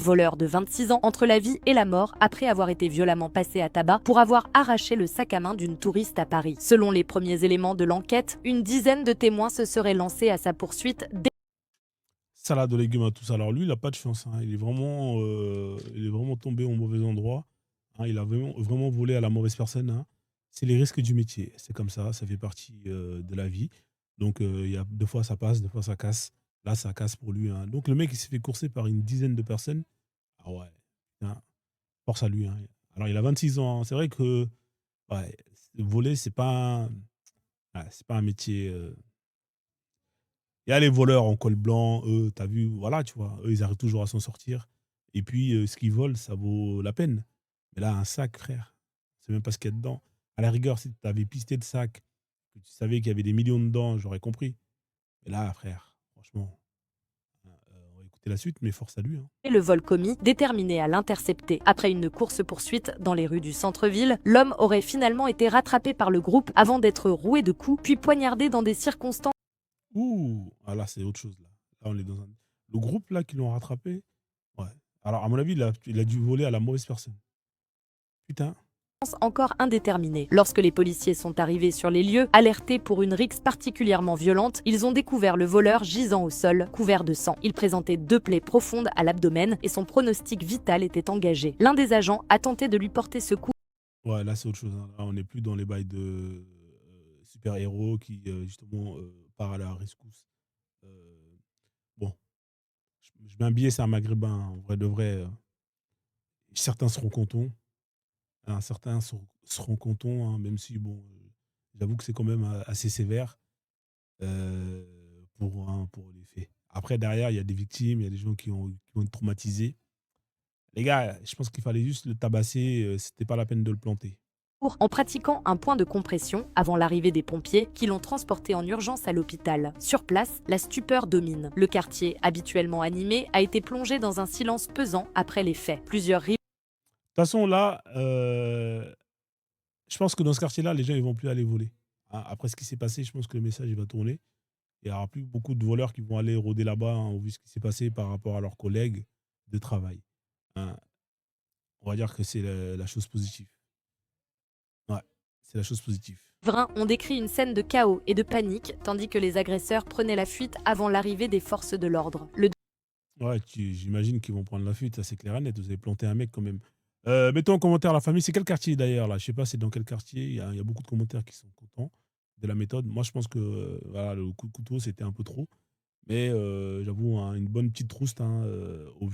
Voleur de 26 ans entre la vie et la mort après avoir été violemment passé à tabac pour avoir arraché le sac à main d'une touriste à Paris. Selon les premiers éléments de l'enquête, une dizaine de témoins se seraient lancés à sa poursuite Salade aux légumes à tous. Alors lui, il a pas de chance, hein. Il est vraiment tombé au mauvais endroit, hein. Il a vraiment volé à la mauvaise personne, hein. C'est les risques du métier. C'est comme ça fait partie, de la vie. Donc il y a des fois ça passe, des fois ça casse. Là, ça casse pour lui, hein. Donc le mec, il s'est fait courser par une dizaine de personnes. Ah ouais, putain, force à lui, hein. Alors il a 26 ans, hein. C'est vrai que, ouais, voler, c'est pas un métier, il y a les voleurs en col blanc, eux, tu as vu, voilà, tu vois? Eux, ils arrivent toujours à s'en sortir et puis, ce qu'ils volent, ça vaut la peine. Mais là, un sac, frère, c'est même pas ce qu'il y a dedans. À la rigueur, si tu avais pisté le sac, que tu savais qu'il y avait des millions dedans, j'aurais compris. Mais là, frère, franchement, on va écouter la suite, mais force à lui, hein. le vol commis, déterminé à l'intercepter. Après une course-poursuite dans les rues du centre-ville, l'homme aurait finalement été rattrapé par le groupe avant d'être roué de coups, puis poignardé dans des circonstances. Ouh! Ah là, c'est autre chose, là. Là, on est dans un le groupe, là, qui l'ont rattrapé, ouais. Alors, à mon avis, il a dû voler à la mauvaise personne. Putain. Encore indéterminée. Lorsque les policiers sont arrivés sur les lieux, alertés pour une rixe particulièrement violente, ils ont découvert le voleur gisant au sol, couvert de sang. Il présentait 2 plaies profondes à l'abdomen et son pronostic vital était engagé. L'un des agents a tenté de lui porter secours. Ouais, là, c'est autre chose, hein. Là, on n'est plus dans les bails de, super-héros qui, justement, part à la rescousse. Bon, je mets un billet, c'est un maghrébin, hein, en vrai de vrai, certains seront contents, hein, seront contents, hein, même si bon, j'avoue que c'est quand même, assez sévère, pour les faits. Après derrière, il y a des victimes, il y a des gens qui ont été traumatisés. Les gars, je pense qu'il fallait juste le tabasser, c'était pas la peine de le planter. En pratiquant un point de compression avant l'arrivée des pompiers qui l'ont transporté en urgence à l'hôpital. Sur place, la stupeur domine. Le quartier, habituellement animé, a été plongé dans un silence pesant après les faits. Plusieurs riverains De toute façon là, je pense que dans ce quartier-là, les gens, ils vont plus aller voler, hein. Après ce qui s'est passé, je pense que le message, il va tourner. Il y aura plus beaucoup de voleurs qui vont aller rôder là-bas, hein, vu ce qui s'est passé par rapport à leurs collègues de travail, hein. On va dire que c'est la chose positive. Ouais, c'est la chose positive. ont décrit une scène de chaos et de panique, tandis que les agresseurs prenaient la fuite avant l'arrivée des forces de l'ordre. Le Ouais, j'imagine qu'ils vont prendre la fuite, ça c'est clair et net. Vous avez planté un mec quand même. Mettons en commentaire la famille. C'est quel quartier d'ailleurs là? Je sais pas, c'est dans quel quartier. Il y a beaucoup de commentaires qui sont contents de la méthode. Moi, je pense que voilà, le coup de couteau, c'était un peu trop. Mais j'avoue, hein, une bonne petite trouste, hein, au vu